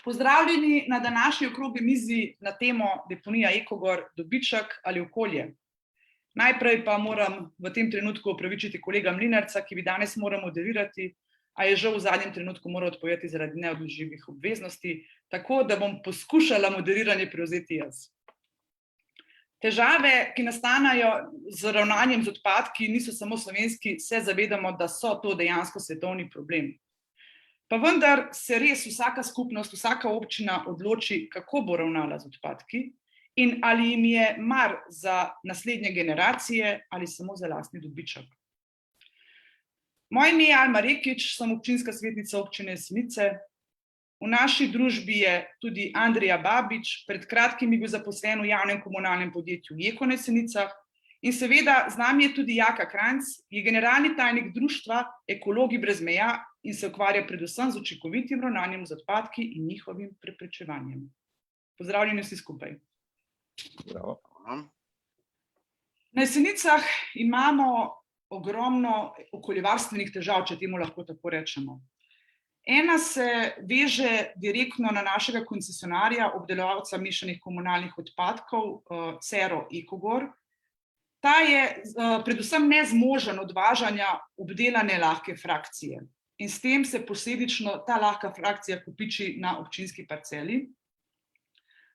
Pozdravljeni na današnji okrogli mizi na temo deponija Ekogor, dobiček ali okolje. Najprej pa moram v tem trenutku opravičiti kolega Mlinarca, ki bi danes moral moderirati, a je žal v zadnjem trenutku moral odpovedati zaradi neodložljivih obveznosti, tako da bom poskušala moderiranje prevzeti jaz. Težave, ki nastanejo z ravnanjem z odpadki, niso samo slovenski, se zavedamo, da so to dejansko svetovni problem. Pa vendar se res vsaka skupnost, vsaka občina odloči, kako bo ravnala z odpadki in ali jim je mar za naslednje generacije ali samo za lastni dobiček. Moje ime je Alma Rekič, sem občinska svetnica občine Jesenice. V naši družbi je tudi Andrija Babič, pred kratkim je bil zaposlen v javnem komunalnem podjetju Eko na Jesenicah in seveda z nami je tudi Jaka Kranjc, je generalni tajnik društva Ekologi brez meja in se ukvarja predvsem z učinkovitim ravnanjem z odpadki in njihovim preprečevanjem. Pozdravljeni vsi skupaj. Bravo. Na Jesenicah imamo ogromno okoljevarstvenih težav, če temu lahko tako rečemo. Ena se veže direktno na našega koncesionarja, obdelovalca mešanih komunalnih odpadkov, Cero Ekogor. Ta je predvsem nezmožen odvažanja obdelane lahke frakcije in s tem se posledično ta lahka frakcija kopiči na občinski parceli.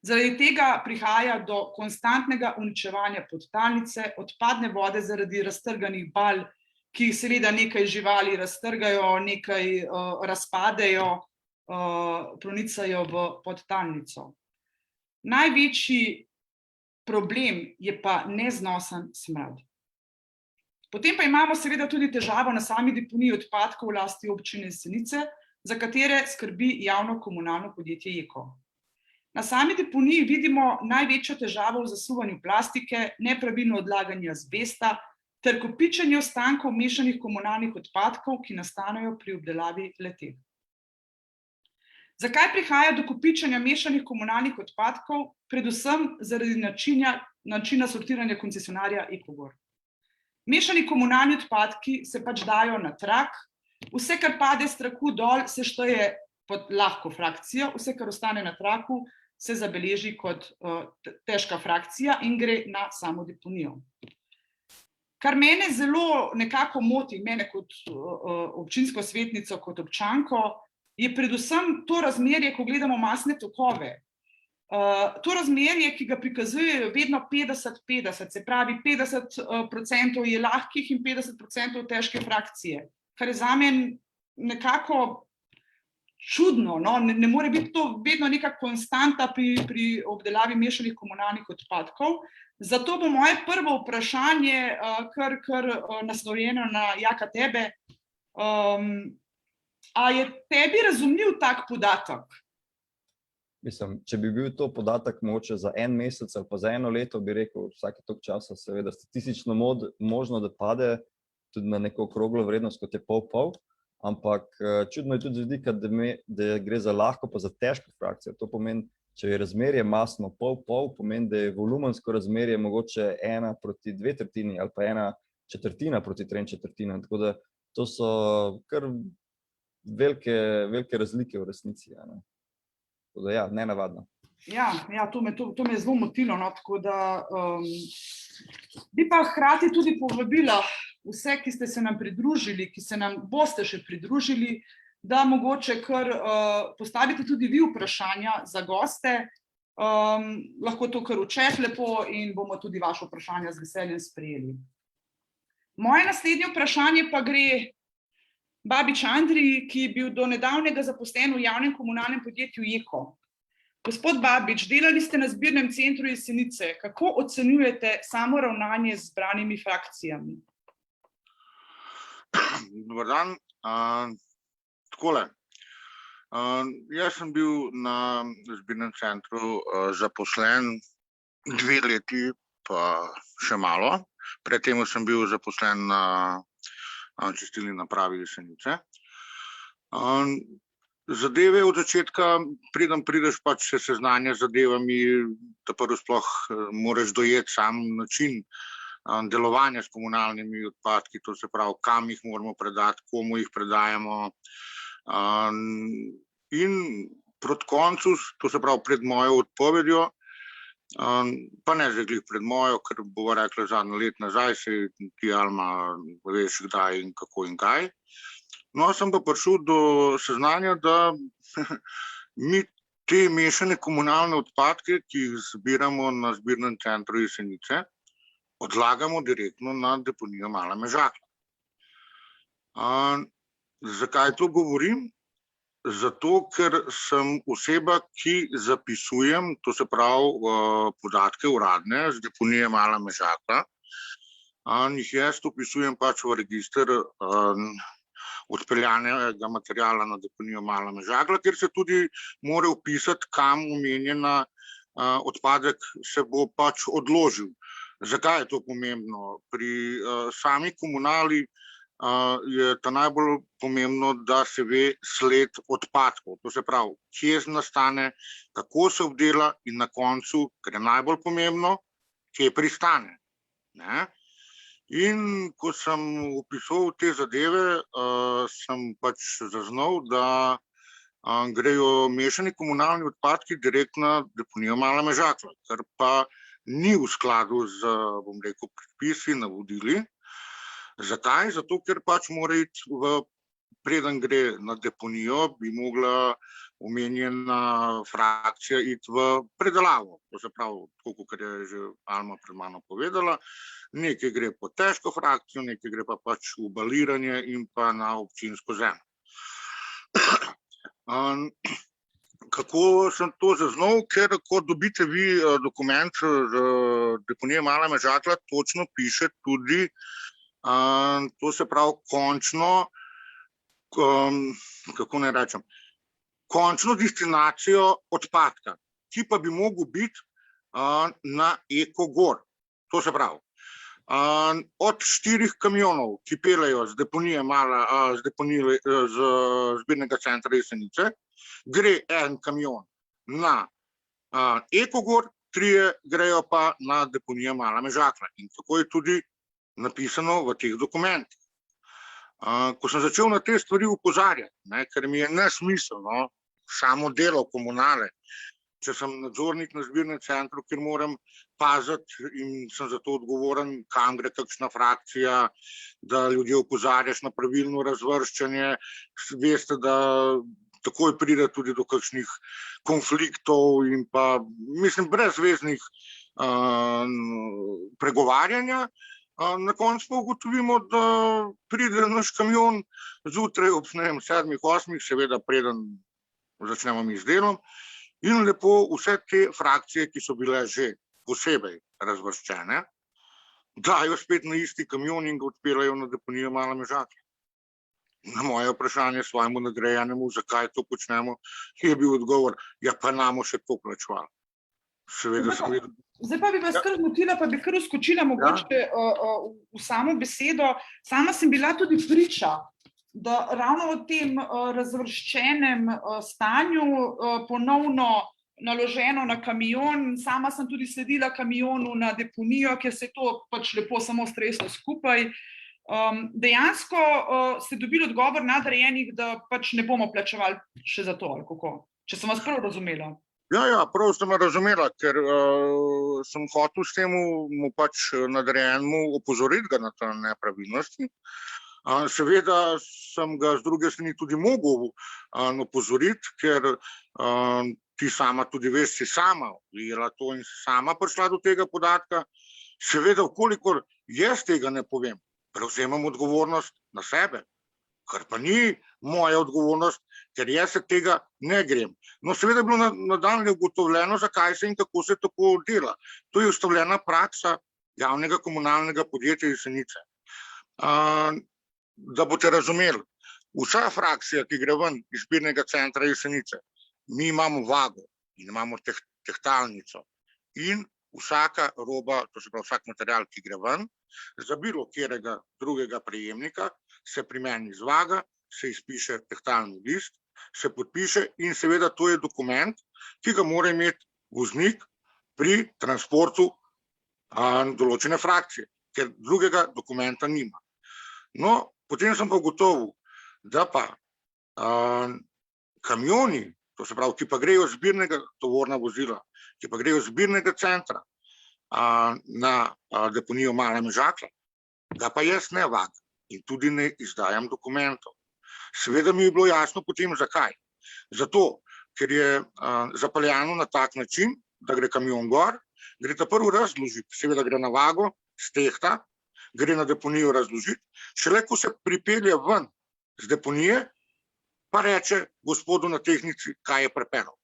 Zaradi tega prihaja do konstantnega uničevanja podtalnice, odpadne vode zaradi raztrganih bal, ki seveda nekaj živali raztrgajo, nekaj razpadejo, pronicajo v podtalnico. Največji problem je pa neznosen smrad. Potem pa imamo seveda tudi težavo na sami deponiji odpadkov v lasti občine Jesenice, za katere skrbi javno komunalno podjetje Eko. Na sami deponiji vidimo največjo težavo v zasuvanju plastike, nepravilno odlaganje azbesta ter kopičenje ostankov mešanih komunalnih odpadkov, ki nastanejo pri obdelavi le-teh. Zakaj prihaja do kopičenja mešanih komunalnih odpadkov? Predvsem zaradi načina sortiranja koncesionarja Ekogor. Mešani komunalni odpadki se pač dajo na trak, vse, kar pade s traku dol, se šteje pod lahko frakcijo, vse, kar ostane na traku, se zabeleži kot težka frakcija in gre na samo deponijo. Kar mene zelo nekako moti, mene kot občinsko svetnico, kot občanko, je predvsem to razmerje, ko gledamo masne tokove. To razmerje, ki ga prikazujejo vedno 50-50, se pravi 50% je lahkih in 50% težke frakcije, kar je zame nekako čudno, no? Ne more biti to vedno neka konstanta pri obdelavi mešanih komunalnih odpadkov. Zato bo moje prvo vprašanje kar naslovljeno na Jaka tebe. A je tebi razumljiv tak podatek? Mislim, če bi bil to podatek mogoče za en mesec ali pa za eno leto, bi rekel, vsake toliko časa seveda statistično možno, da pade tudi na neko okroglo vrednost, kot je pol-pol, ampak čudno je tudi z vidika, da gre za lahko pa za težko frakcijo. To pomeni, če je razmerje masno pol-pol, pomeni, da je volumensko razmerje mogoče 1:2 ali pa 1/4 proti 3/4. Tako da to so kar velike razlike v resnici. Tako da ja, nenavadno. Ja, to me je zelo motilo, no, tako da bi pa hkrati tudi povabila vse, ki ste se nam pridružili, ki se nam boste še pridružili, da mogoče kar postavite tudi vi vprašanja za goste, lahko to kar v chat lepo in bomo tudi vaše vprašanja z veseljem sprejeli. Moje naslednje vprašanje pa gre Babič Andriji, ki je bil do nedavnega zaposlen v javnem komunalnem podjetju Eko. Gospod Babič, delali ste na zbirnem centru Jesenice. Kako ocenjujete samo ravnanje z zbranimi frakcijami? Dobar dan. Takole. Jaz sem bil na zbirnem centru zaposlen 2 leti, pa še malo. Pred tem sem bil zaposlen na čistilni napravi Jesenice. Zadeve od začetka, preden prideš pač se seznanja z zadevami, da prvo sploh moraš dojeti sam način delovanja s komunalnimi odpadki, to se pravi, kam jih moramo predati, komu jih predajamo. In proti koncu, to se pravi pred mojo odpovedjo, pa ne zdaj glih pred mojo, ker bova rekla zadnje let nazaj, se ti Alma veš kdaj in kako in kaj. No, sem pa prišel do seznanja, da mi te mešane komunalne odpadke, ki jih zbiramo na zbirnem centru Jesenice, odlagamo direktno na deponijo Mala Mežakla. Zakaj to govorim? Zato, ker sem oseba, ki zapisujem, to se pravi podatke uradne z deponije Mala Mežakla, jih jaz vpisujem pač v register odpeljanega materiala na deponijo Mala Mežakla, kjer se tudi mora vpisati, kam omenjena odpadek se bo pač odložil. Zakaj je to pomembno? Pri sami komunali je ta najbolj pomembno, da se ve sled odpadkov. To se pravi, kje nastane, kako se obdela in na koncu, kar je najbolj pomembno, kje pristane. Ne? In ko sem opisal te zadeve, sem pač zaznal, da grejo mešani komunalni odpadki direktno na deponijo Mala Mežakla, kar pa ni v skladu z, bom rekel, predpisi, navodili. Zakaj? Zato, ker pač mora iti preden gre na deponijo, bi mogla omenjena frakcija iti v predelavo. To se pravi, tako kot je že Alma pred mano povedala, nekaj gre po težko frakcijo, nekaj gre pa pač v baliranje in pa na občinsko zemljo. Kako sem to zaznal? Ker ko dobite vi dokument deponije Mala Mežakla, točno piše tudi, to se pravi končno, kako naj rečem, končno destinacijo odpadka, ki pa bi mogel biti na Ekogor. To se pravi, od 4 kamionov, ki peljejo z deponije z zbirnega centra Jesenice, gre en kamion na Ekogor, 3 grejo pa na deponijo Mala Mežakla. In tako je tudi napisano v teh dokumentih. Ko sem začel na te stvari opozarjati, ker mi je nesmiselno samo delo komunale, če sem nadzornik na zbirnem centru, kjer moram paziti in sem zato odgovoren, kam gre kakšna frakcija, da ljudje opozarjaš na pravilno razvrščanje, veste, da takoj pride tudi do kakšnih konfliktov in pa, mislim, brezveznih pregovarjanja. Na koncu pa ugotovimo, da pride naš kamion zjutraj ob 7, 8, seveda preden začnemo mi z delom, in lepo vse te frakcije, ki so bile že posebej razvrščene, dajo spet na isti kamion in ga odpeljajo na deponijo Mala Mežakla. Na moje vprašanje svojemu nagrajenemu, zakaj to počnemo, je bil odgovor, ja pa namo še to plačevali. Seveda sem videl. Zdaj pa bi vas kar zmotila, pa bi kar uskočila mogoče v samo besedo. Sama sem bila tudi priča, da ravno v tem razvrščenem stanju ponovno naloženo na kamion, sama sem tudi sledila kamionu na deponijo, kjer se je to pač lepo samo streslo skupaj. Dejansko ste dobili odgovor nadrejenih, da pač ne bomo plačevali še za to, ali kako? Če sem vas prav razumela. Ja, prav sem razumela, ker sem hotel s tem pač nadrejenemu opozoriti ga na te nepravilnosti. Seveda sem ga z druge strani tudi mogel opozoriti, ker ti sama tudi veš, si sama ujela to in sama prišla do tega podatka. Seveda, vkolikor jaz tega ne povem, prevzemam odgovornost na sebe, kar pa ni moja odgovornost, ker jaz se tega ne grem. No, seveda je bilo nadaljnje ugotovljeno, zakaj se in kako se tako dela. To je ustavljena praksa javnega komunalnega podjetja Jesenice. Da boste razumeli, vsa frakcija, ki gre ven iz zbirnega centra Jesenice, mi imamo vago in imamo tehtalnico in vsaka roba, to se pravi vsak material, ki gre ven, za bilo katerega drugega prejemnika, se pri meni zvaga, se izpiše tehtalni list, se podpiše in seveda to je dokument, ki ga mora imeti voznik pri transportu določene frakcije, ker drugega dokumenta nima. No, potem sem pa ugotovil, da pa kamioni, to se pravi, ki pa grejo z zbirnega tovorna vozila, ki pa grejo z zbirnega centra na deponijo Mala Mežakla, ga pa jaz ne vagam in tudi ne izdajam dokumentov. Seveda mi je bilo jasno potem, zakaj. Zato, ker je zapeljano na tak način, da gre kamion gor, gre ta prvi razložiti, seveda gre na vago, stehta, gre na deponijo razložiti, šele ko se pripelje ven z deponije, pa reče gospodu na tehnici, kaj je pripeljal.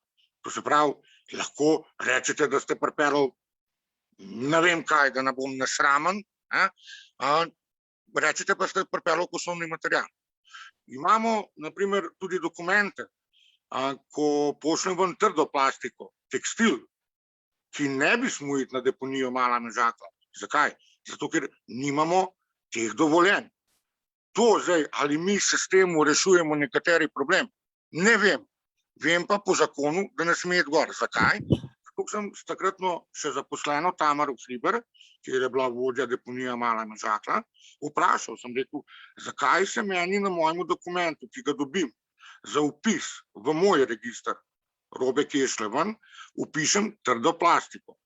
To se pravi, lahko rečete, da ste pripeljali ne vem kaj, da ne bom nesramen, rečete pa ste pripeljali kosovni material. Imamo, na primer, tudi dokumente, ko pošljem ven trdo plastiko, tekstil, ki ne bi smel iti na deponijo Mala Mežakla. Zakaj? Zato, ker nimamo teh dovoljenj. To zdaj, ali mi se s tem rešujemo nekateri problem, ne vem. Vem pa po zakonu, da ne sme iti gor. Zakaj? Tako sem s takratno še zaposleno Tamaro Hriber, kjer je bila vodja deponija Mala Mežakla, vprašal sem, rekel, zakaj se meni na mojemu dokumentu, ki ga dobim za vpis v moj register robe, ki je šla ven, vpišem trdo plastiko.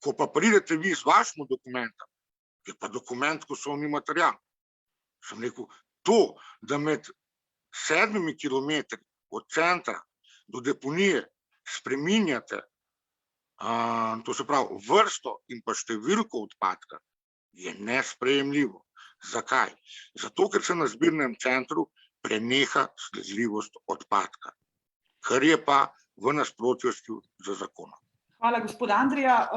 Ko pa pridete vi z vašim dokumentom, je pa dokument kosovni material. Sem rekel, to, da med 7 kilometri od centra do deponije spreminjate, to se pravi vrsto in pa številko odpadka, je nesprejemljivo. Zakaj? Zato, ker se na zbirnem centru preneha sledljivost odpadka, kar je pa v nasprotju z zakonom. Hvala, gospod Andrija.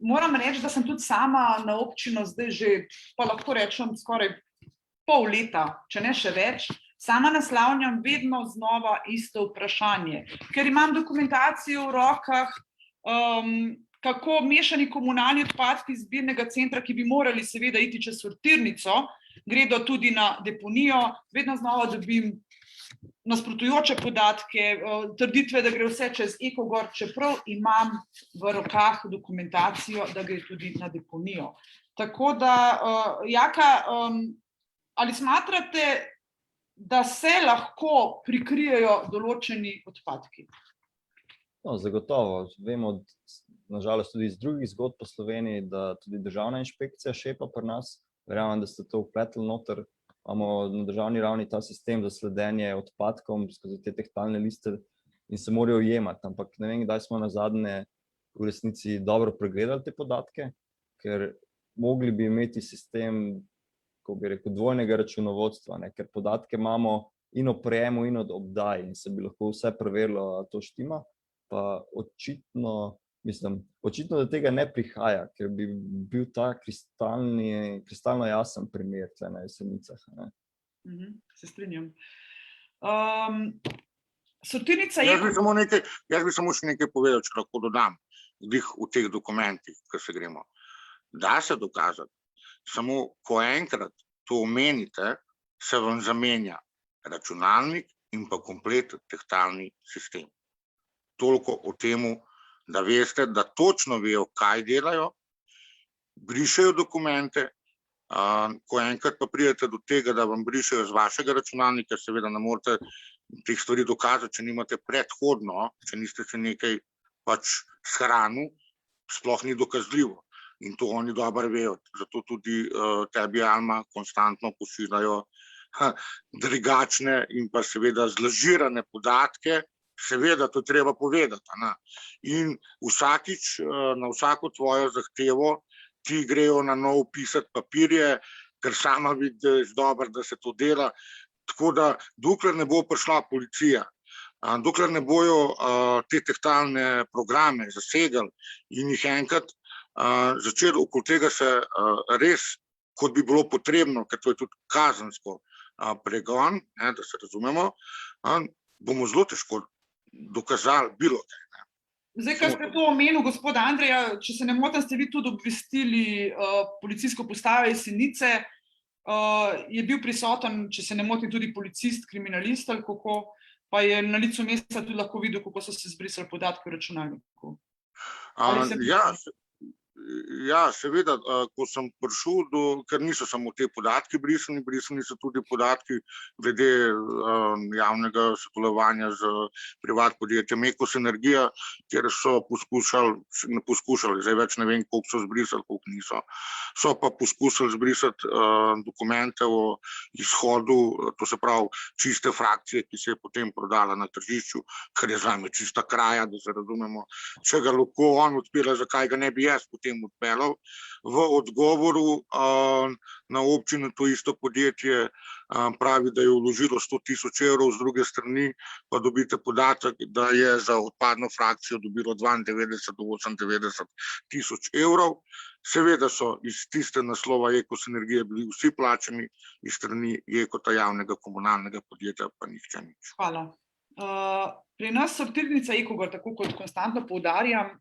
Moram reči, da sem tudi sama na občino zdaj že, pa lahko rečem, skoraj pol leta, če ne še več, sama naslavljam vedno znova isto vprašanje, ker imam dokumentacijo v rokah, kako mešani komunalni odpadki iz zbirnega centra, ki bi morali seveda iti čez sortirnico, gredo tudi na deponijo, vedno znova dobim nasprotujoče podatke, trditve, da gre vse čez Ekogor, čeprav imam v rokah dokumentacijo, da gre tudi na deponijo. Tako da, Jaka, ali smatrate, da se lahko prikrijejo določeni odpadki? No, zagotovo. Vemo, nažalost, tudi iz drugih zgodb po Sloveniji, da tudi državna inšpekcija šepa pri nas. Verjamem, da ste to vpletli noter. Imamo na državni ravni ta sistem za sledenje odpadkom skozi te tehtalne liste in se morajo jemati. Ampak ne vem, kdaj smo nazadnje v resnici dobro pregledali te podatke, ker mogli bi imeti sistem, kako bi rekel, dvojnega računovodstva, ker podatke imamo in o prejemu in od obdaji in se bi lahko vse preverilo, a to štima, pa očitno da tega ne prihaja, ker bi bil ta kristalno jasen primer tle na Jesenicah. Se strinjam. Jaz bi samo še nekaj povedal, če lahko dodam v teh dokumentih, ko se gremo. Da se dokazati, samo ko enkrat to omenite, se vam zamenja računalnik in pa komplet tehtalni sistem. Toliko o temu, da veste, da točno vejo, kaj delajo, brišejo dokumente, ko enkrat pa pridete do tega, da vam brišejo z vašega računalnika, seveda ne morete teh stvari dokazati, če nimate predhodno, če niste se nekaj pač shranili, sploh ni dokazljivo. In to oni dobro vejo, zato tudi tebi, Alma, konstantno pošiljajo drugačne in pa seveda zlažirane podatke, seveda to treba povedati. In vsakič na vsako tvojo zahtevo ti grejo na nov pisati papirje, ker sama vidiš dobro, da se to dela. Tako da dokler ne bo prišla policija, dokler ne bojo te tehtalne programe zasegali in jih enkrat začeli okoli tega se res, kot bi bilo potrebno, ker to je tudi kazensko pregon, da se razumemo, bomo zelo težko dokazali bilo kaj. Zdaj, kar ste to omenil, gospod Andrija, če se ne motim, ste vi tudi obvestili policijsko postajo Jesenice, je bil prisoten, če se ne motim, tudi policist, kriminalist, ali kako, pa je na licu mesta tudi lahko videl, kako so se zbrisali podatki v računalniku. Ja, seveda, ko sem prišel ker niso samo te podatki brisani so tudi podatki glede javnega sodelovanja z privat podjetjem Ekos Energija, kjer so poskušali, zdaj več ne vem, koliko so zbrisali, koliko niso. So pa poskušali zbrisati dokumente o izhodu, to se pravi čiste frakcije, ki se je potem prodala na tržišču, kar je zame čista kraja, da se razumemo. Če ga lahko on odpira, zakaj ga ne bi jaz potem odpeljal. V odgovoru na občino to isto podjetje pravi, da je vložilo 100.000 evrov, z druge strani pa dobite podatek, da je za odpadno frakcijo dobilo 92 do 98.000 evrov. Seveda so iz tiste naslova Ekos Energije bili vsi plačani, iz strani Ekota, javnega komunalnega podjetja, pa nihče nič. Hvala. Pri nas sortirnica Ekogor, tako kot konstantno poudarjam,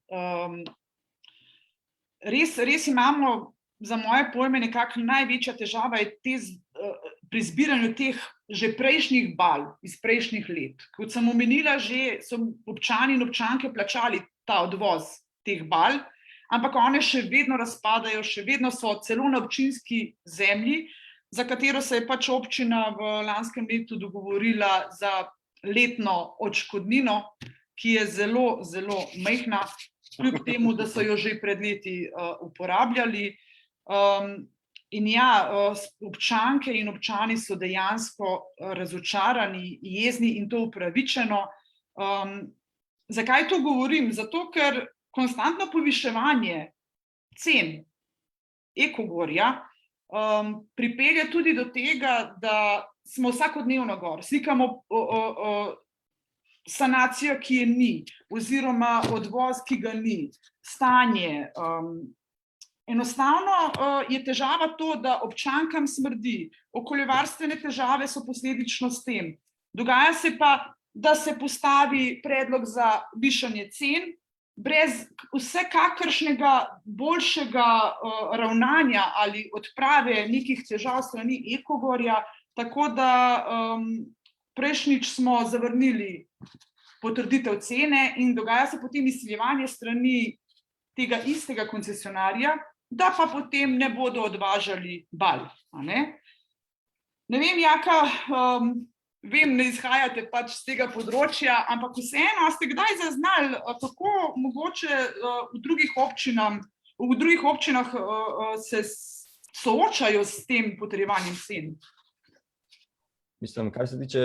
res imamo za moje pojme nekako največja težava je pri zbiranju teh že prejšnjih bal iz prejšnjih let. Kot sem omenila, že so občani in občanke plačali ta odvoz teh bal, ampak one še vedno razpadajo, še vedno so celo na občinski zemlji, za katero se je pač občina v lanskem letu dogovorila za letno odškodnino, ki je zelo, zelo majhna, kljub temu, da so jo že pred leti uporabljali. In ja, občanke in občani so dejansko razočarani, jezni in to upravičeno. Zakaj to govorim? Zato, ker konstantno poviševanje cen Ekogorja pripelje tudi do tega, da smo vsakodnevno gor, slikamo sanacijo, ki je ni, oziroma odvoz, ki ga ni, stanje. Enostavno je težava to, da občankam smrdi, okoljevarstvene težave so posledično s tem. Dogaja se pa, da se postavi predlog za višanje cen, brez vsekakršnega boljšega ravnanja ali odprave nekih težav strani Ekogorja, tako da prejšnjič smo zavrnili potrditev cene in dogaja se potem izsiljevanje strani tega istega koncesionarja, da pa potem ne bodo odvažali bal. Ne vem, Jaka, vem, ne izhajate pač z tega področja, ampak vseeno ste kdaj zaznali, kako mogoče v drugih občinah se soočajo s tem potrjevanjem cen? Mislim, kar se tiče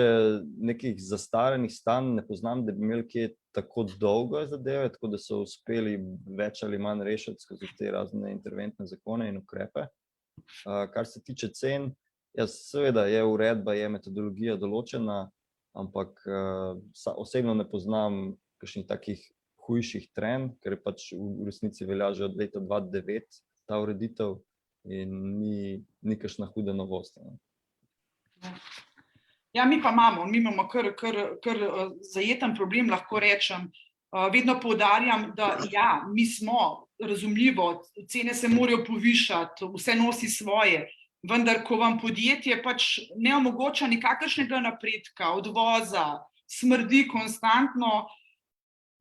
nekih zastaranih stanj, ne poznam, da bi imeli kje tako dolgo zadeve, tako da so uspeli več ali manj rešiti skozi te razne interventne zakone in ukrepe. Kar se tiče cen, seveda je uredba, je metodologija določena, ampak osebno ne poznam kakšnih takih hujših trenj, ker je pač v resnici velja že od leta 2009 ta ureditev in ni kakšna huda novost. Ja, mi pa imamo kar zajeten problem, lahko rečem. Vedno poudarjam, da ja, mi smo, razumljivo, cene se morajo povišati, vse nosi svoje, vendar ko vam podjetje pač ne omogoča nikakršnega napredka, odvoza, smrdi konstantno,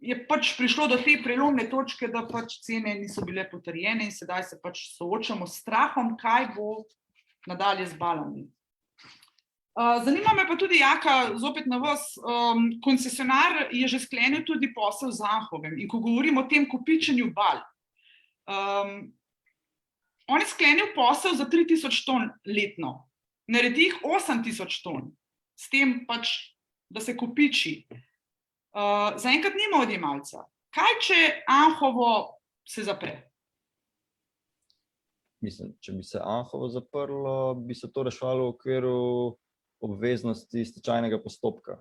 je pač prišlo do te prelomne točke, da pač cene niso bile potrjene in sedaj se pač soočamo s strahom, kaj bo nadalje z balami. Zanima me pa tudi, Jaka, zopet na vas, koncesionar je že sklenil tudi posel z Anhovem in ko govorim o tem kopičenju bal, on je sklenil posel za 3000 ton letno, naredi jih 8000 ton, s tem pač, da se kopiči. Zaenkrat nima odjemalca. Kaj, če Anhovo se zapre? Mislim, če bi se Anhovo zaprlo, bi se to reševalo v okviru obveznosti stečajnega postopka.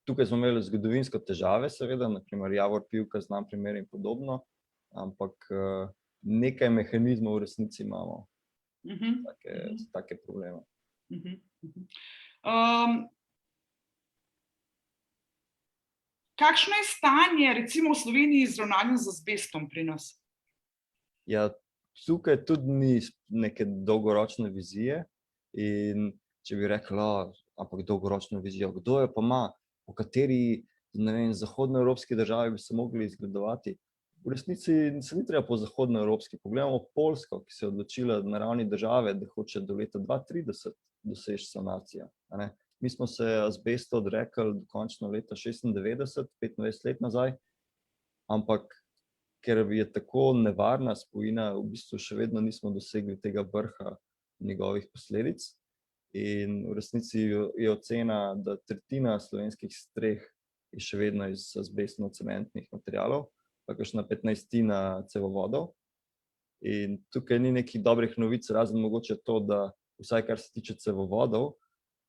Tukaj smo imeli zgodovinsko težave, seveda, naprimer Javor Pivka, znam primer in podobno, ampak nekaj mehanizmov v resnici imamo, take probleme. Kakšno je stanje, recimo v Sloveniji, z ravnanjem z azbestom pri nas? Ja, tukaj tudi ni neke dolgoročne vizije in če bi rekla, ampak dolgoročno vizijo, kdo jo pa ima, po kateri, ne vem, zahodnoevropski državi bi se mogli izgledovati. V resnici se ni treba po zahodnoevropski. Pogledamo Poljsko, ki se je odločila na ravni države, da hoče do leta 2030 doseči sanacijo. Mi smo se azbestu odrekli dokončno leta 96, 25 let nazaj, ampak ker je tako nevarna spojina, v bistvu še vedno nismo dosegli tega vrha njegovih posledic. In v resnici je ocena, da tretjina slovenskih streh je še vedno iz azbestno-cementnih materialov, pa kakšna 15% cevovodov. In tukaj ni nekih dobrih novic, razen mogoče to, da vsaj kar se tiče cevovodov,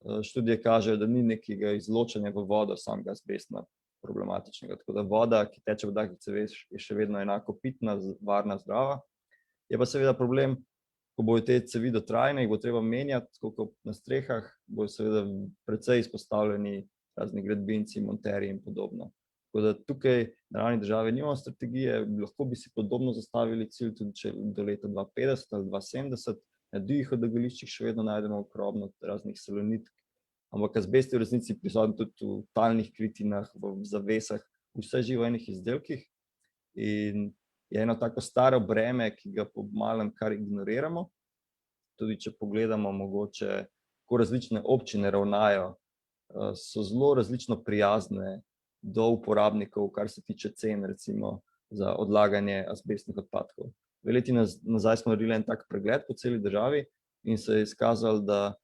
študije kažejo, da ni nekega izločanja v vodo samega azbestna problematičnega. Tako da voda, ki teče v takih ceveh, je še vedno enako pitna, varna, zdrava. Je pa seveda problem, ko bojo te cevi dotrajne, jih bo treba menjati, tako kot na strehah, bojo seveda precej izpostavljeni razni gradbinci, monterji in podobno. Tako da tukaj na ravni države nimamo strategije, lahko bi si podobno zastavili cilj tudi če do leta 2050 ali 2070, na drugih odlagališčih še vedno najdemo ogromno raznih salonitk, ampak azbest je v resnici prisoten tudi v talnih kritinah, v zavesah, v vse živejnih izdelkih in je eno tako staro breme, ki ga po malem kar ignoriramo. Tudi če pogledamo mogoče, kako različne občine ravnajo, so zelo različno prijazne do uporabnikov, kar se tiče cen, recimo za odlaganje azbestnih odpadkov. 2 leti nazaj smo naredili en tak pregled po celi državi in se je izkazalo, da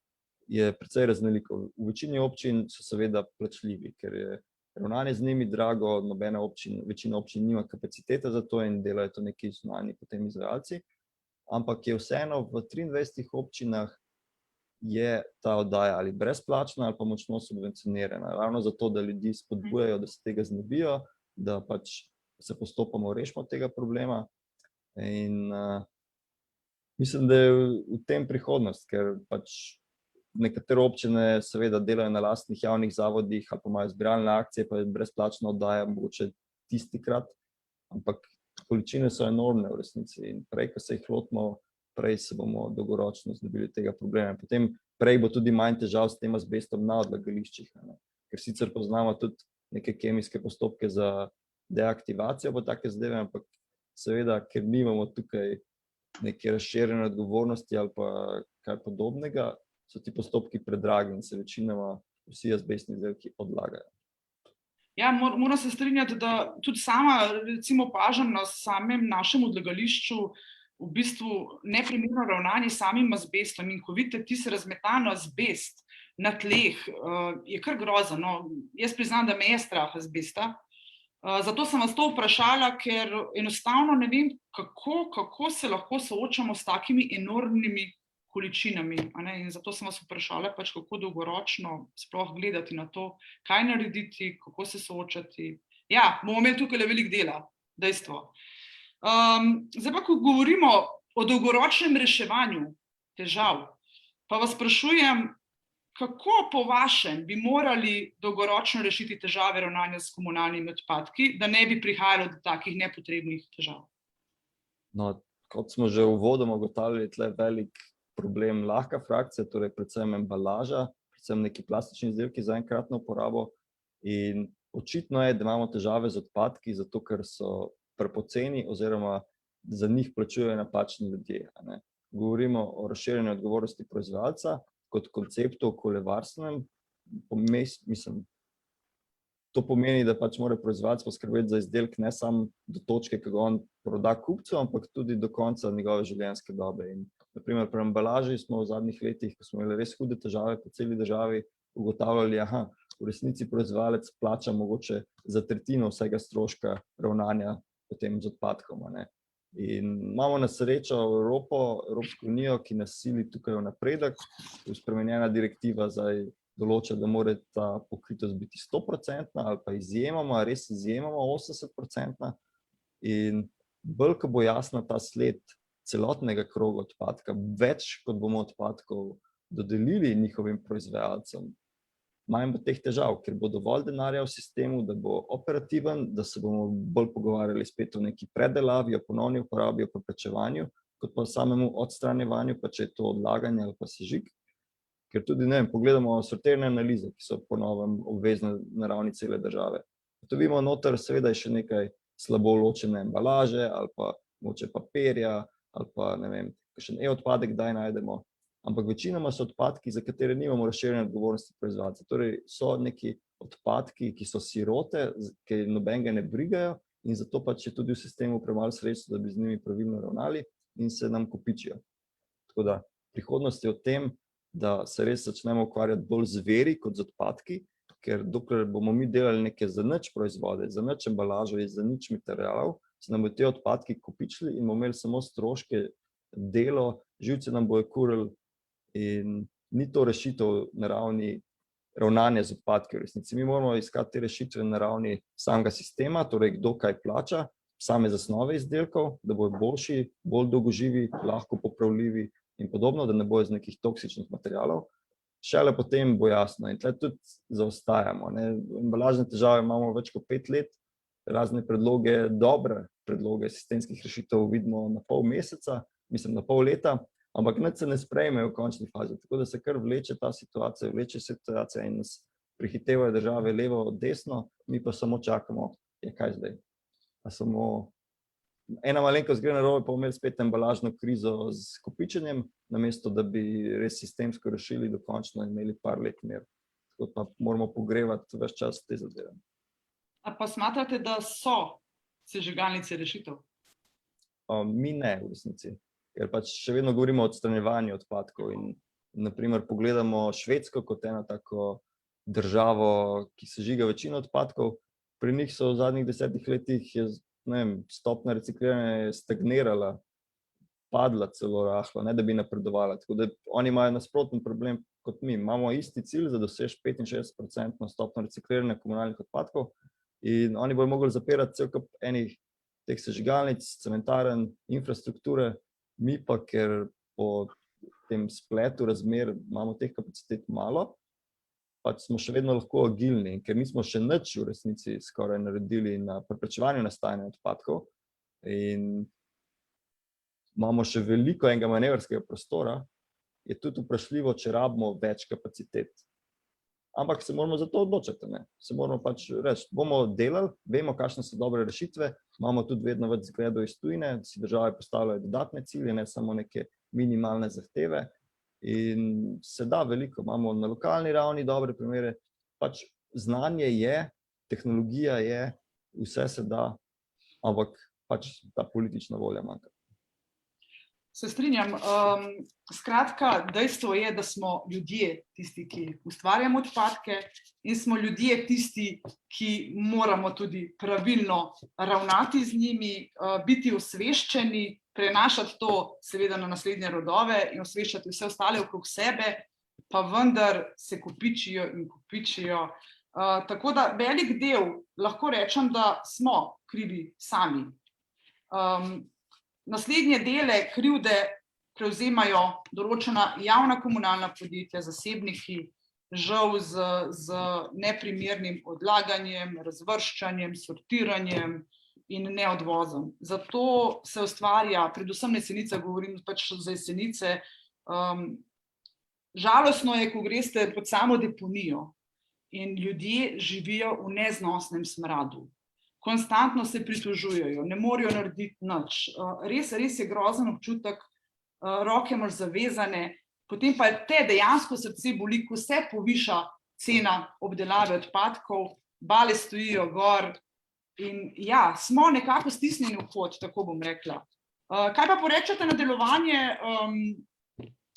je precej raznoliko. V večini občin so seveda plačljivi, ker je ravnanje z njimi drago, večina občin nima kapacitete za to in delajo to neki zunanji potem izvajalci, ampak je vseeno v 23 občinah je ta oddaja ali brezplačna ali pa močno subvencionirana. Ravno zato, da ljudi spodbujajo, da se tega znebijo, da pač se postopoma rešimo tega problema. In mislim, da je v tem prihodnost, ker pač nekatere občine seveda delajo na lastnih javnih zavodih ali pa imajo zbiralne akcije, pa je brezplačna oddaja mogoče tistikrat, ampak količine so enormne v resnici in prej, ko se jih lotimo, prej se bomo dolgoročno znebili tega problema. Potem prej bo tudi manj težav s tem azbestom na odlagališčih, ker sicer poznamo tudi neke kemijske postopke za deaktivacijo pa take zadeve, ampak seveda, ker nimamo tukaj neke razširjene odgovornosti ali pa kaj podobnega, so ti postopki predragi in se večinoma vsi azbestni izdelki odlagajo. Ja, moram se strinjati, da tudi sama recimo opažam na samem našem odlagališču v bistvu neprimerno ravnanje s samim azbestom in ko vidite tisti razmetan azbest na tleh, je kar grozno. Jaz priznam, da me je strah azbesta. Zato sem vas to vprašala, ker enostavno ne vem, kako se lahko soočamo s takimi enormnimi količinami. In zato sem vas vprašala, pač, kako dolgoročno sploh gledati na to, kaj narediti, kako se soočati. Ja, bomo imeli tukaj veliko dela, dejstvo. Zdaj pa, ko govorimo o dolgoročnem reševanju težav, pa vas sprašujem, kako po vašem bi morali dolgoročno rešiti težave ravnanja s komunalnimi odpadki, da ne bi prihajalo do takih nepotrebnih težav? No, kot smo že uvodoma ugotavljali, tle velik problem lahka frakcija, torej predvsem embalaža, predvsem neki plastični izdelki za enkratno uporabo in očitno je, da imamo težave z odpadki, zato ker so prepoceni oziroma za njih plačujejo napačni ljudje. Govorimo o razširjeni odgovornosti proizvajalca kot konceptu okoljevarstvenem, mislim, to pomeni, da pač mora proizvajalec poskrbeti za izdelek ne samo do točke, ki ga on proda kupcu, ampak tudi do konca njegove življenjske dobe. In na primer pri embalaži smo v zadnjih letih, ko smo imeli res hude težave po celi državi, ugotavljali, v resnici proizvajalec plača mogoče za tretjino vsega stroška ravnanja potem z odpadkom. In imamo na srečo Evropsko unijo, ki nas sili tukaj v napredek. Spremenjena direktiva zdaj določa, da mora ta pokritost biti 100% ali pa izjemoma, res izjemoma 80%. In bolj, ko bo jasna ta sled celotnega kroga odpadka, več kot bomo odpadkov dodelili njihovim proizvajalcem, manj bo teh težav, ker bo dovolj denarja v sistemu, da bo operativen, da se bomo bolj pogovarjali spet o neki predelavi, o ponovni uporabi, o preprečevanju, kot pa o samemu odstranjevanju, pa če je to odlaganje ali pa sežig. Ker tudi, pogledamo sortirne analize, ki so po novem obvezne na ravni cele države. To vidimo noter, seveda je še nekaj slabo ločene embalaže ali pa mogoče papirja ali pa ne vem, kakšen e-odpadek kdaj najdemo. Ampak večinoma so odpadki, za katere nimamo razširjene odgovornosti proizvajalca. Torej so neki odpadki, ki so sirote, ki nobenega ne brigajo in zato pač je tudi v sistemu premalo sredstev, da bi z njimi pravilno ravnali in se nam kopičijo. Tako da prihodnost je v tem, da se res začnemo ukvarjati bolj z viri kot z odpadki, ker dokler bomo mi delali neke za nič proizvode, za nič embalažo in za nič materialov, se nam bodo te odpadki kopičili in bomo imeli samo stroške, delo, živce nam bojo kurili in ni to rešitev na ravni ravnanja z odpadki v resnici. Mi moramo iskati te rešitve na ravni samega sistema, torej kdo kaj plača, same zasnove izdelkov, da bojo boljši, bolj dolgoživi, lahko popravljivi in podobno, da ne bojo iz nekih toksičnih materialov. Šele potem bo jasno in tle tudi zaostajamo. Embalažne težave imamo več kot 5 let, razne predloge, dobre predloge sistemskih rešitev vidimo na pol meseca, mislim na pol leta, ampak nič se ne sprejme v končni fazi, tako da se kar vleče ta situacija, in nas prehitevajo države levo, desno, mi pa samo čakamo, kaj zdaj. A samo ena malenkost gre narobe, pa bomo imeli spet embalažno krizo z kopičenjem, namesto da bi res sistemsko rešili dokončno in imeli par let mir. Tako pa moramo pogrevati ves čas te zadeve. A pa smatrate, da so sežigalnice rešitev? Mi ne, v resnici. Ker pač še vedno govorimo o odstranjevanju odpadkov in naprimer pogledamo Švedsko kot eno tako državo, ki sežiga večino odpadkov. Pri njih so v zadnjih 10 letih stopnja recikliranja stagnirala, padla celo rahlo, ne da bi napredovala. Tako da oni imajo nasproten problem kot mi. Imamo isti cilj, da dosež 65% stopnjo recikliranja komunalnih odpadkov in oni bodo mogli zapirati cel kup enih teh sežigalnic, cementarn, infrastrukture, mi pa, ker po tem spletu razmer imamo teh kapacitet malo, pač smo še vedno lahko agilni, ker nismo še nič v resnici skoraj naredili na preprečevanju nastajanja odpadkov in imamo še veliko enega manevrskega prostora, je tudi vprašljivo, če rabimo več kapacitet. Ampak se moramo za to odločiti, ne? Se moramo pač reči, bomo delali, vemo, kakšne so dobre rešitve, imamo tudi vedno več zgledov iz tujine, si države postavljajo dodatne cilje, ne samo neke minimalne zahteve. In se da veliko, imamo na lokalni ravni dobre primere, pač znanje je, tehnologija je, vse se da, ampak pač ta politična volja manjka. Se strinjam. Skratka, dejstvo je, da smo ljudje tisti, ki ustvarjamo odpadke in smo ljudje tisti, ki moramo tudi pravilno ravnati z njimi, biti osveščeni, prenašati to seveda na naslednje rodove in osveščati vse ostale okrog sebe, pa vendar se kopičijo in kopičijo. Tako da velik del lahko rečem, da smo krivi sami. Naslednje dele krivde prevzemajo določena javna komunalna podjetja, zasebniki, žal z neprimernim odlaganjem, razvrščanjem, sortiranjem in neodvozom. Zato se ustvarja, predvsem na Jesenicah, govorim pač za Jesenice, žalostno je, ko greste pod samo deponijo in ljudje živijo v neznosnem smradu. Konstantno se pritožujejo, ne morejo narediti nič. Res je grozen občutek, roke imaš zavezane, potem pa te dejansko srce boli, ko se poviša cena obdelave odpadkov, bale stojijo gor in ja, smo nekako stisnjeni v kot, tako bom rekla. Kaj pa porečete na delovanje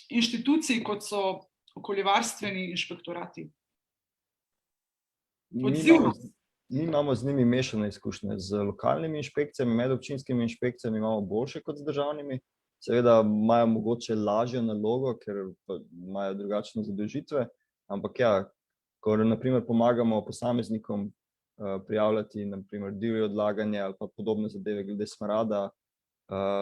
inštitucij, kot so okoljevarstveni inšpektorati? Odzivno. Mi imamo z njimi mešane izkušnje, z lokalnimi inšpekcijami, medobčinskimi inšpekcijami imamo boljše kot z državnimi. Seveda imajo mogoče lažjo nalogo, ker imajo drugačne zadolžitve, ampak ja, ko naprimer pomagamo posameznikom prijavljati naprimer divje odlaganje ali pa podobne zadeve glede smrada,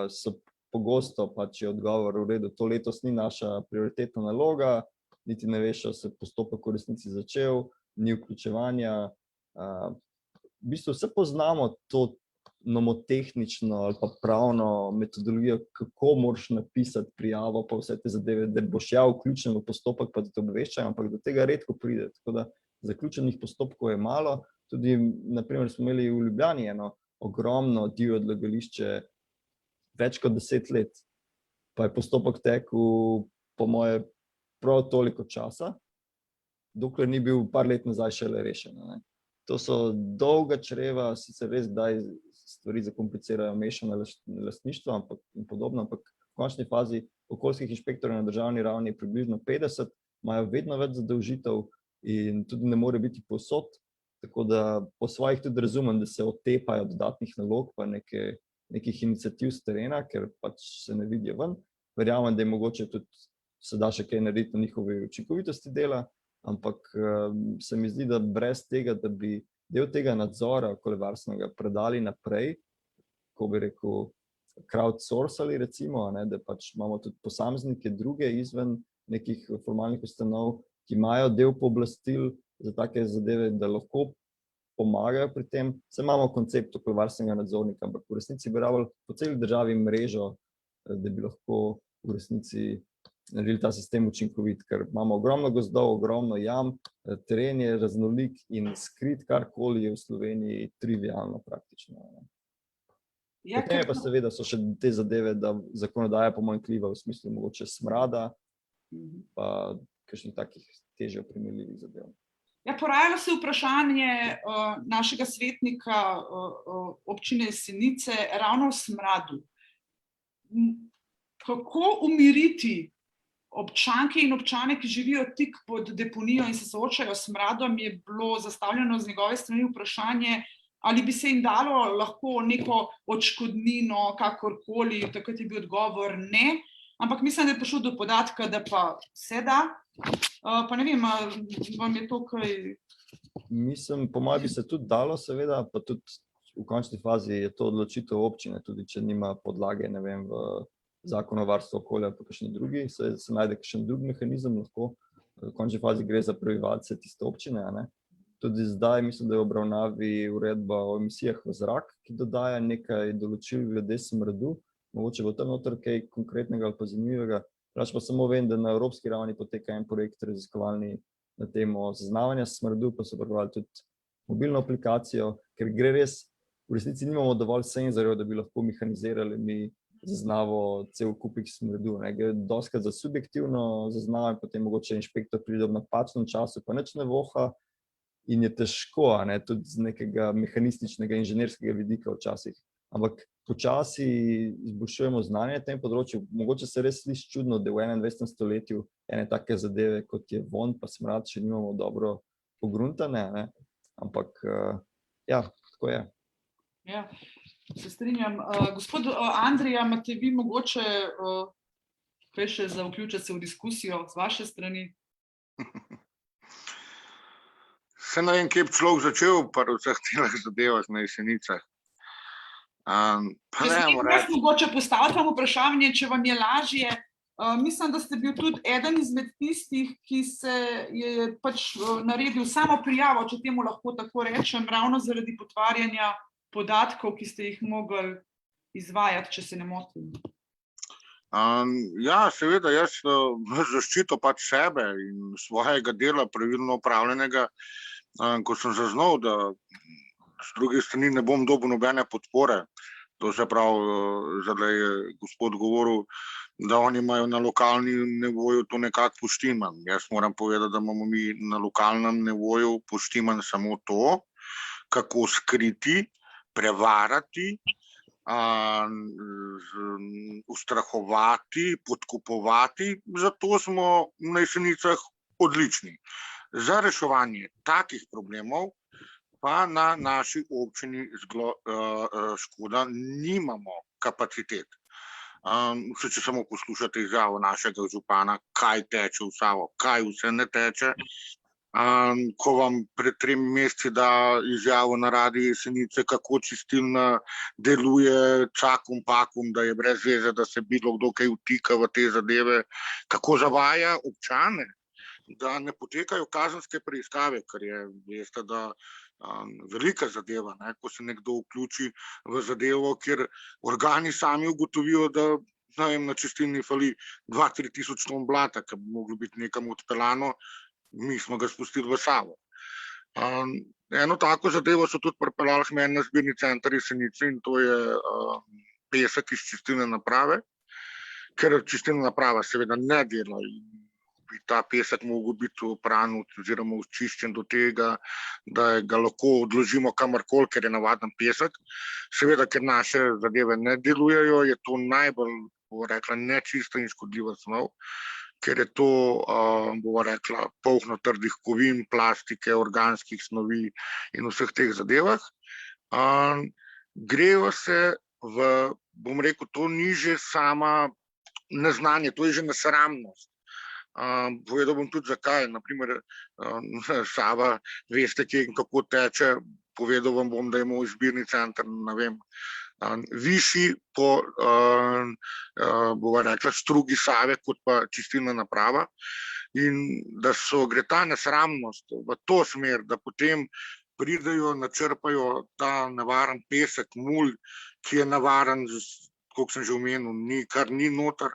so pogosto pač je odgovor v redu, to letos ni naša prioritetna naloga, niti ne veš, se postopek v resnici začel, ni vključevanja. V bistvu vse poznamo to nomotehnično ali pa pravno metodologijo, kako moraš napisati prijavo pa vse te zadeve, da boš vključen v postopek, pa da te obveščajo, ampak do tega redko pride. Tako da zaključenih postopkov je malo. Tudi, naprimer, smo imeli v Ljubljani eno ogromno divje odlagališče več kot 10 let, pa je postopek tekel po moje prav toliko časa, dokler ni bil par let nazaj šele rešen. Ne. To so dolga čreva, sicer res kdaj stvari zakomplicirajo mešano lastništvo in podobno, ampak v končni fazi okoljskih inšpektorjev na državni ravni je približno 50, imajo vedno več zadolžitev in tudi ne more biti povsod, tako da po svojih tudi razumem, da se otepajo dodatnih nalog pa nekih iniciativ s terena, ker pač se ne vidijo ven. Verjamem, da je mogoče tudi se da še kaj narediti na njihovi učinkovitosti dela, ampak se mi zdi, da brez tega, da bi del tega nadzora okoljevarstvenega predali naprej, ko bi rekel, crowdsourcali recimo, ne, da pač imamo tudi posameznike druge izven nekih formalnih ustanov, ki imajo del pooblastil za take zadeve, da lahko pomagajo pri tem. Saj imamo koncept okoljevarstvenega nadzornika, ampak v resnici bi rabili po celi državi mrežo, da bi lahko v resnici naredili ta sistem učinkovit, ker imamo ogromno gozdov, ogromno jam, teren je raznolik in skrit karkoli je v Sloveniji trivialno praktično. Ja, Potem pa seveda so še te zadeve, da zakonodaja pomanjkljiva v smislu mogoče smrada, pa kakšnih takih težje primerljivih zadev. Ja, porajalo se vprašanje našega svetnika občine Jesenice ravno v smradu. Kako umiriti občanke in občane, ki živijo tik pod deponijo in se soočajo s smradom, je bilo zastavljeno z njegove strani vprašanje, ali bi se jim dalo lahko neko odškodnino, kakorkoli, takrat je bil odgovor ne, ampak mislim, da je prišlo do podatka, da pa se da. Pa ne vem, vam je to kaj... Mislim, po mojem bi se tudi dalo, seveda, pa tudi v končni fazi je to odločitev občine, tudi če nima podlage, ne vem, v zakonu o varstvu okolja, pa kakšni drugi, se najde kakšen drug mehanizem lahko. V končni fazi gre za prebivalce tiste občine, ne. Tudi zdaj mislim, da je v obravnavi uredba o emisijah v zrak, ki dodaja nekaj določil glede smradu, mogoče bo tam noter kaj konkretnega ali pa zanimivega. Drugače pa samo vem, da na evropski ravni poteka en projekt raziskovalni na temo zaznavanja smradu, pa so pripravili tudi mobilno aplikacijo, ker gre res, v resnici nimamo dovolj senzorjev, da bi lahko mehanizirali mi zaznavo cel kupik smradu. Gre dostikrat za subjektivno zaznavo, potem mogoče inšpektor pride v napačnem času, pa nič ne voha in je težko, tudi z nekega mehanističnega inženirskega vidika včasih. Ampak počasi izboljšujemo znanje na tem področju. Mogoče se res sliši čudno, da v 21. stoletju ene take zadeve, kot je vonj pa smrad, še nimamo dobro pogruntane, ampak ja, tako je. Ja, se strinjam. Gospod Andrija, imate vi mogoče kaj še za vključiti se v diskusijo z vaše strani? Se ne vem, kje bi človek začel pri vseh teh zadevah na Jesenicah. Jaz mogoče postaviti vam vprašanje, če vam je lažje. Mislim, da ste bil tudi eden izmed tistih, ki se je pač naredil samo prijavo, če temu lahko tako rečem, ravno zaradi potvarjanja podatkov, ki ste jih mogli izvajati, če se ne motim. Ja, seveda, jaz zaščito pač sebe in svojega dela pravilno opravljenega, ko sem zaznal, da z druge strani ne bom dobil nobene podpore. To se pravi, zdaj je gospod govoril, da oni imajo na lokalnem nivoju to nekako poštiman. Jaz moram povedati, da imamo mi na lokalnem nivoju poštiman samo to, kako skriti, prevarati, ustrahovati, podkupovati. Zato smo na Jesenicah odlični. Za reševanje takih problemov pa na naši občini Škoda nimamo kapacitet. Če samo poslušate izjavo našega župana, kaj teče v Savo, kaj vse ne teče, ko vam pred 3 meseci da izjavo na Radiu Jesenice, kako čistilna deluje čakum pakum, da je brez veze, da se bilo kdo kaj vtika v te zadeve, kako zavaja občane, da ne potekajo kazenske preiskave, kar je, veste, da velika zadeva, ko se nekdo vključi v zadevo, kjer organi sami ugotovijo, da na čistilni fali 2-3 tisoč ton blata, ki bi moglo biti nekam odpeljano, mi smo ga spustili v Savo. Eno tako zadevo so tudi pripeljali k meni na zbirni center Jesenice in to je pesek iz čistilne naprave, ker čistilna naprava seveda ne dela in bi ta pesek mogel biti opran oziroma očiščen do tega, da ga lahko odložimo kamorkoli, ker je navaden pesek. Seveda, ker naše zadeve ne delujejo, je to najbolj, bova rekla, nečista in škodljiva snov, ker je to, bova rekla, polno trdih kovin, plastike, organskih snovi in vseh teh zadevah. Grejo se v, bom rekel, to ni že sama neznanje, to je že nesramnost. Povedal bom tudi zakaj, naprimer Sava, veste, kje in kako teče, povedal vam bom, da je moj zbirni center, ne vem, višji po, bova rekla, strugi Save, kot pa čistilna naprava in da gre ta nesramnost v to smer, da potem pridejo, načrpajo ta nevaren pesek, mulj, ki je nevaren, koliko sem že omenil, kar ni noter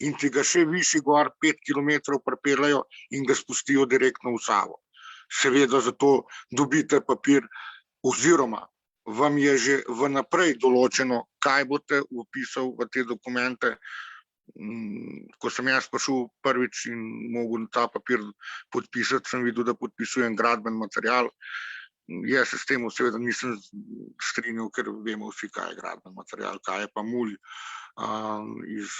in ti ga še višji gor 5 kilometrov pripeljejo in ga spustijo direktno v Savo. Seveda zato dobite papir oziroma vam je že vnaprej določeno, kaj boste vpisal v te dokumente. Ko sem jaz prišel prvič in mogel ta papir podpisati, sem videl, da podpisujem gradben material. Jaz se s tem seveda nisem strinjal, ker vemo vsi, kaj je gradben material, kaj je pa mulj iz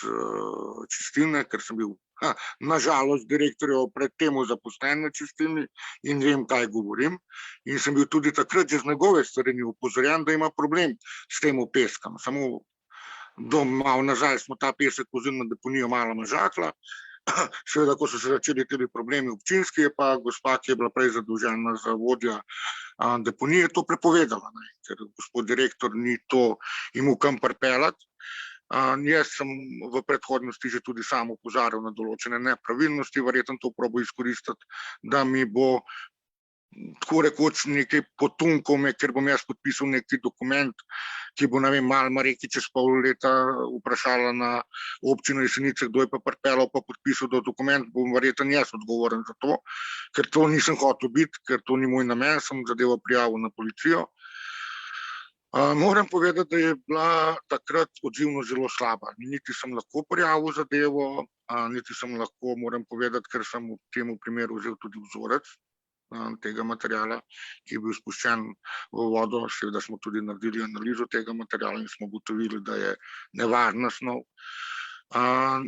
čistilne, ker sem bil nažalost direktorjev pred temu zaposlen na čistilni in vem, kaj govorim. In sem bil tudi takrat že z njegove strani opozorjen, da ima problem s tem peskom. Samo malo nazaj smo ta pesek vzeli na deponijo Mala Mežakla. Seveda, ko so se začeli tudi problemi občinski, je pa gospa, ki je bila prej zadolžena za vodja deponije, to prepovedala, ker gospod direktor ni to imel kam pripeljati. Jaz sem v predhodnosti že tudi sam opozarjal na določene nepravilnosti, verjetno to probo izkoristiti, da mi bo tako rekoč nekaj potunkov, ker bom jaz podpisal neki dokument, ki bo, ne vem, Alma Reki čez pol leta vprašala na občino Jesenice, kdo je pa pripeljal pa podpisal do dokument, bom verjetno jaz odgovoren za to, ker to nisem hotel biti, ker to ni moj namen, sem zadevo prijavil na policijo. Moram povedati, da je bila takrat odzivnost zelo slaba. Niti sem lahko prijavil zadevo, niti sem lahko, moram povedati, ker sem v tem primeru vzel tudi vzorec tega materiala, ki je bil spuščen v vodo. Seveda smo tudi naredili analizo tega materiala in smo ugotovili, da je nevarna snov.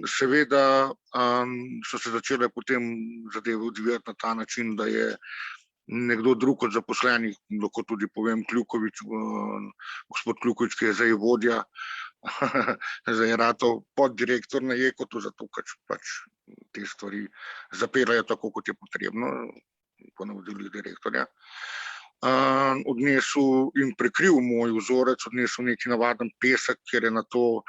Seveda so se začele potem zadeve odvijati na ta način, da je nekdo drug od zaposlenih, lahko tudi povem Kljukovič, gospod Kljukovič, ki je zdaj vodja, zdaj je ratal poddirektor na Jekotu, zato pač te stvari zapeljajo tako, kot je potrebno, po navodilih direktorja. Odnesel in prekril moj vzorec, odnesel neki navaden pesek, ker je na to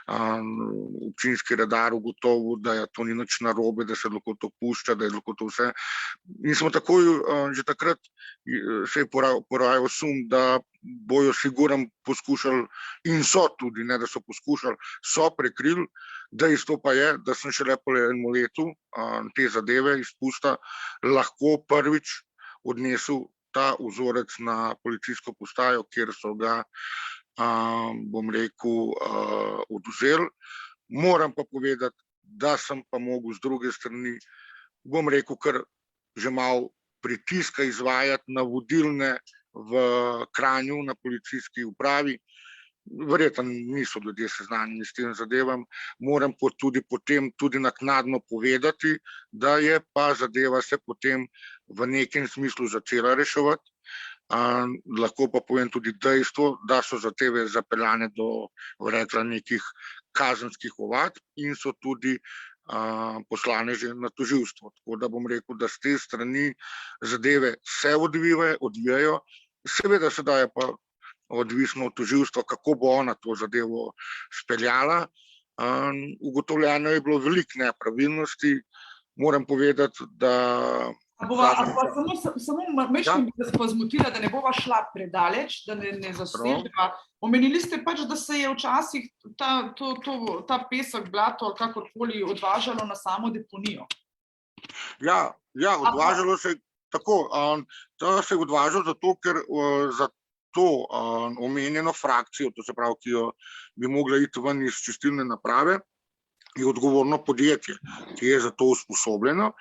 občinski redar ugotovil, da je to ni nič narobe, da se lahko to pušča, da je lahko to vse. In smo takoj, že takrat se je porajal sum, da bojo sigurno poskušali in so tudi, ne da so poskušali, so prekrili. Dejstvo pa je, da sem šele po enem letu te zadeve izpusta lahko prvič odnesel ta vzorec na policijsko postajo, kjer so ga, bom rekel, odvzeli. Moram pa povedati, da sem pa mogel z druge strani, bom rekel, kar že malo pritiska izvajati na vodilne v Kranju na policijski upravi. Verjetno niso ljudje seznanjeni s tem zadevam. Moram tudi potem tudi naknadno povedati, da je pa zadeva se potem v nekem smislu začela reševati. Lahko pa povem tudi dejstvo, da so zadeve zapeljane do, rekla, nekih kazenskih ovadb in so tudi poslane že na tožilstvo. Tako da bom rekel, da s te strani zadeve se odvijajo. Seveda sedaj je pa odvisno od tožilstva, kako bo ona to zadevo speljala. Ugotovljeno je bilo veliko nepravilnosti. Moram povedati, da... Samo mečkim bi se pa zmotila, da ne bova šla predaleč, da ne zaseževa. Omenili ste pač, da se je včasih ta pesek, blato ali kakorkoli odvažalo na samo deponijo. Ja, odvažalo se Tako, to se je odvažal zato, ker za to omenjeno frakcijo, to se pravi, ki jo bi mogla iti ven iz čistilne naprave, je odgovorno podjetje, ki je za to usposobljeno.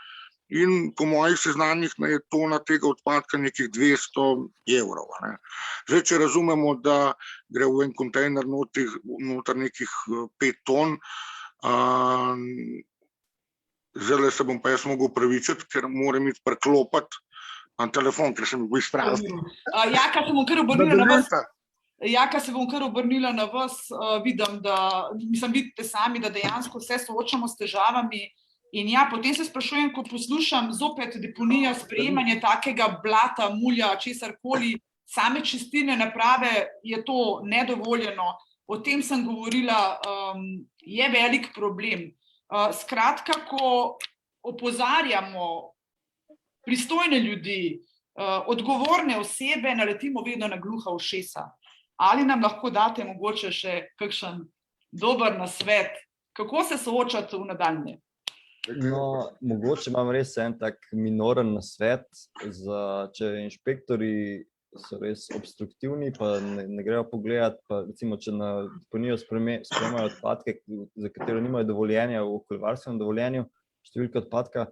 In po mojih seznanjih je tona tega odpadka nekih 200 evrov. Ne. Zdaj, če razumemo, da gre v en kontejner noter nekih 5 ton, zdaj se bom pa jaz mogel upravičiti, ker moram iti preklopiti telefon, ker se mi bo izpraznil. Jaka se bom kar obrnila na vas. Jaka se bom kar obrnila na vas. Vidim, da, vidite sami, da dejansko se soočamo s težavami. In ja, potem se sprašujem, ko poslušam zopet deponija, sprejemanje takega blata, mulja, česarkoli, same čistilne naprave, je to nedovoljeno. O tem sem govorila, je velik problem. Skratka, ko opozarjamo pristojne ljudi, odgovorne osebe, naletimo vedno na gluha ušesa. Ali nam lahko date mogoče še kakšen dober nasvet, kako se soočati v nadaljnje? No, mogoče imam res en tak minoren nasvet, če inšpektori so res obstruktivni, pa ne grejo pogledati, pa recimo, če na deponijo sprejemajo odpadke, za katero nimajo dovoljenja v okoljevarstvenem dovoljenju, številka odpadka,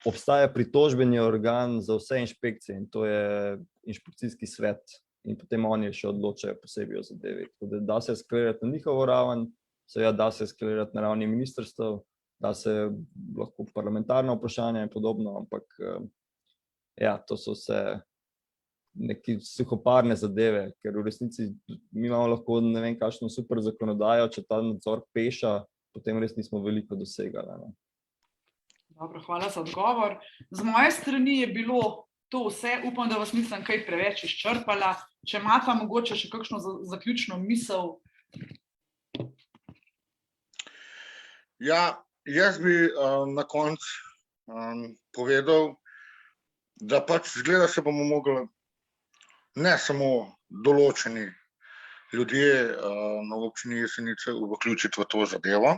obstaja pritožbeni organ za vse inšpekcije in to je inšpekcijski svet in potem oni še odločajo posebej o zadevi. Da se eskalirati na njihovo raven, seveda da se eskalirati na ravni ministrstev, da se lahko parlamentarno vprašanje in podobno, ampak ja, to so vse neki suhoparne zadeve, ker v resnici mi imamo lahko ne vem kakšno super zakonodajo, če ta nadzor peša, potem res nismo veliko dosegali. Ne? Dobro, hvala za odgovor. Z moje strani je bilo to vse. Upam, da vas nisem kaj preveč izčrpala. Če imate mogoče še kakšno zaključno misel. Ja, jaz bi na koncu povedal, da pač zgleda se bomo mogli ne samo določeni ljudje na občini Jesenice vključiti v to zadevo.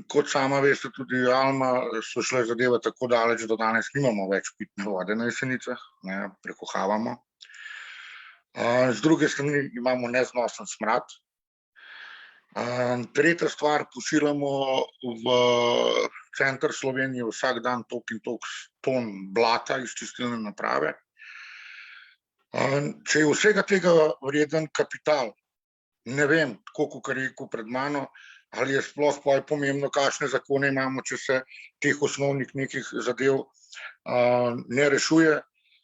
Kot sama veste, tudi Alma, so šle zadeve tako daleč, da danes nimamo več pitne vode na Jesenicah, ne, prekuhavamo. Z druge strani imamo neznosen smrad. Tretja stvar, pošiljamo v center Slovenije vsak dan toliko in toliko ton blata iz čistilne naprave. Če je vsega tega vreden kapital, ne vem, tako kot je rekel pred mano, ali je sploh pomembno, kakšne zakone imamo, če se teh osnovnih nekih zadev ne rešuje.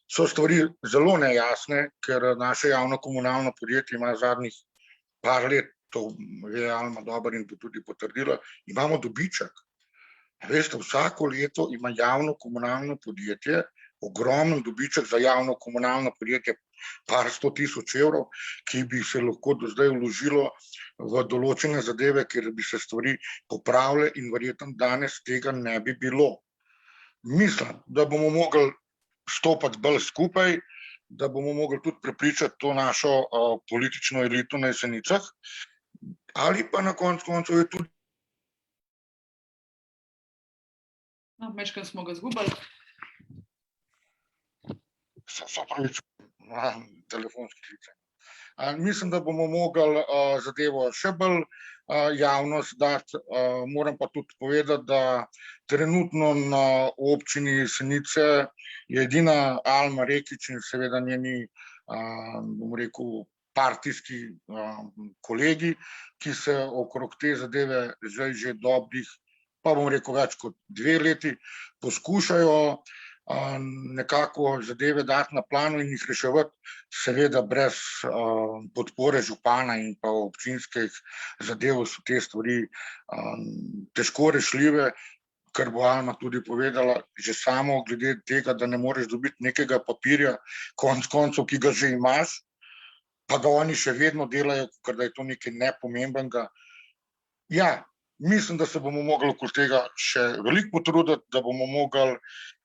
So stvari zelo nejasne, ker naše javno komunalno podjetje ima zadnjih par let, to je Alma dobro in bo tudi potrdila, imamo dobiček. Veste, vsako leto ima javno komunalno podjetje ogromen dobiček za javno komunalno podjetje, par 100 tisoč evrov, ki bi se lahko do zdaj vložilo v določene zadeve, kjer bi se stvari popravile in verjetno danes tega ne bi bilo. Mislim, da bomo mogli stopati bolj skupaj, da bomo mogli tudi prepričati to našo politično elito na Jesenicah, ali pa na koncu je tudi. No, mečkaj smo ga zgubili. So pravič, telefonski klice. Mislim, da bomo mogli zadevo še bolj javnost dati. Moram pa tudi povedati, da trenutno na občini Jesenice je edina Alma Rekić in seveda njeni, bom rekel, partijski kolegi, ki se okrog te zadeve zdaj že dobrih, pa bom rekel več kot 2 leti, poskušajo nekako zadeve dati na plano in jih reševati, seveda brez podpore župana in pa občinskih zadev so te stvari težko rešljive, kar bo Alma tudi povedala, že samo glede tega, da ne moreš dobiti nekega papirja, konec koncev, ki ga že imaš, pa ga oni še vedno delajo, ker da je to nekaj nepomembnega. Ja, mislim, da se bomo mogli okoli tega še veliko potruditi, da bomo mogli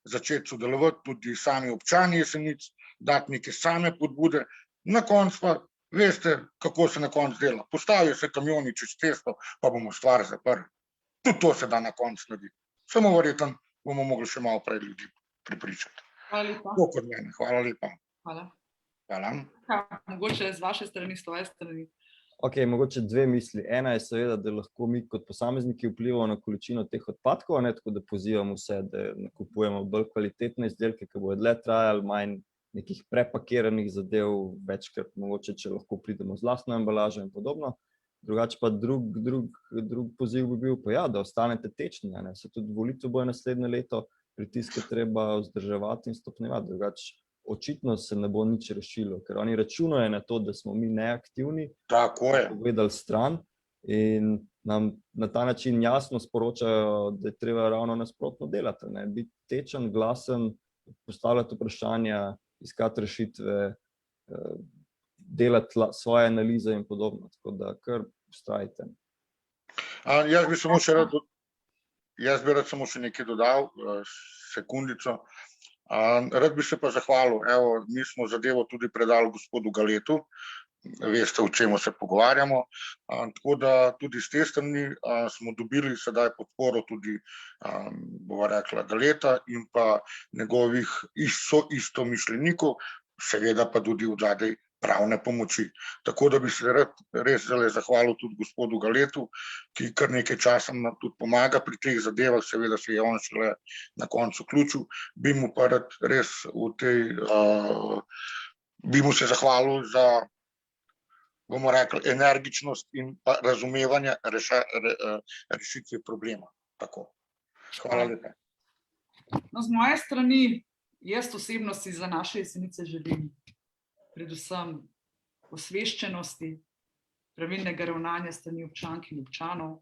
začeti sodelovati tudi sami občani Jesenic, dati neke same podbude. Na koncu pa veste, kako se na koncu dela. Postavijo se kamioni čez cesto, pa bomo stvar zaprli. Tudi to se da na koncu narediti. Samo verjetno bomo mogli še malo prej ljudi prepričati. Hvala lepa. To kot mene. Hvala lepa. Hvala. Hvala. Mogoče z vaše strani, s tvoje strani. Ok, mogoče dve misli. Ena je seveda, da lahko mi kot posamezniki vplivamo na količino teh odpadkov, ne, tako da pozivamo vse, da nakupujemo bolj kvalitetne izdelke, ki bodo dlje trajali, manj nekih prepakiranih zadev, večkrat mogoče, če lahko pridemo z lastno embalažo in podobno. Drugače pa drug poziv bi bil pa ja, da ostanete tečni, ne. Se tudi volitve bojo naslednje leto, pritiske treba vzdrževati in stopnjevati, drugače očitno se ne bo nič rešilo, ker oni računajo na to, da smo mi neaktivni, Tako je. povedali stran in nam na ta način jasno sporočajo, da je treba ravno nasprotno delati, ne, biti tečen, glasen, postavljati vprašanja, iskati rešitve, delati svoje analize in podobno, tako da kar vztrajite. Jaz bi rad samo še nekaj dodal, sekundico. Rad bi se pa zahvalil, evo, mi smo zadevo tudi predali gospodu Galetu, veste, o čemu se pogovarjamo, tako da tudi s te strani smo dobili sedaj podporo tudi, bova rekla, Galeta in pa njegovih istomišljenikov, seveda pa tudi od zadaj pravne pomoči. Tako da bi se rad res zelo zahvalil tudi gospodu Galetu, ki kar nekaj časa nam tudi pomaga pri teh zadevah, seveda se je on šele na koncu vključil, bi mu pa rad res bi mu se zahvalil za, bomo rekli, energičnost in pa razumevanje rešitve problema. Tako. Hvala lepa. No, z moje strani, jaz osebno si za naše Jesenice želim predvsem osveščenosti, pravilnega ravnanja s strani občank in občanov.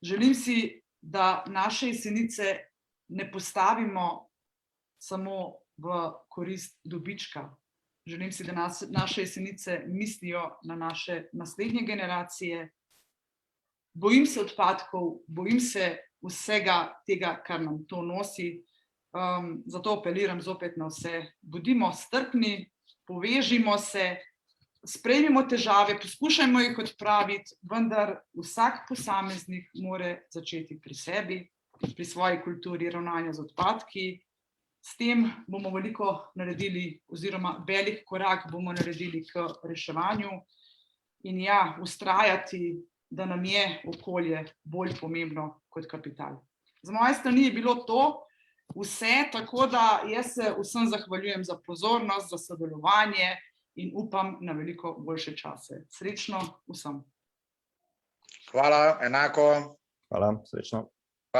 Želim si, da naše Jesenice ne postavimo samo v korist dobička. Želim si, da naše Jesenice mislijo na naše naslednje generacije. Bojim se odpadkov, bojim se vsega tega, kar nam to nosi. Zato apeliram zopet na vse. Bodimo strpni, povežimo se, sprejmimo težave, poskušajmo jih odpraviti, vendar vsak posameznik mora začeti pri sebi, pri svoji kulturi ravnanja z odpadki. S tem bomo veliko naredili, oziroma velik korak bomo naredili k reševanju in ja, vztrajati, da nam je okolje bolj pomembno kot kapital. Z moje strani je bilo to vse, tako da jaz se vsem zahvaljujem za pozornost, za sodelovanje in upam na veliko boljše čase. Srečno vsem. Hvala, enako. Hvala, srečno.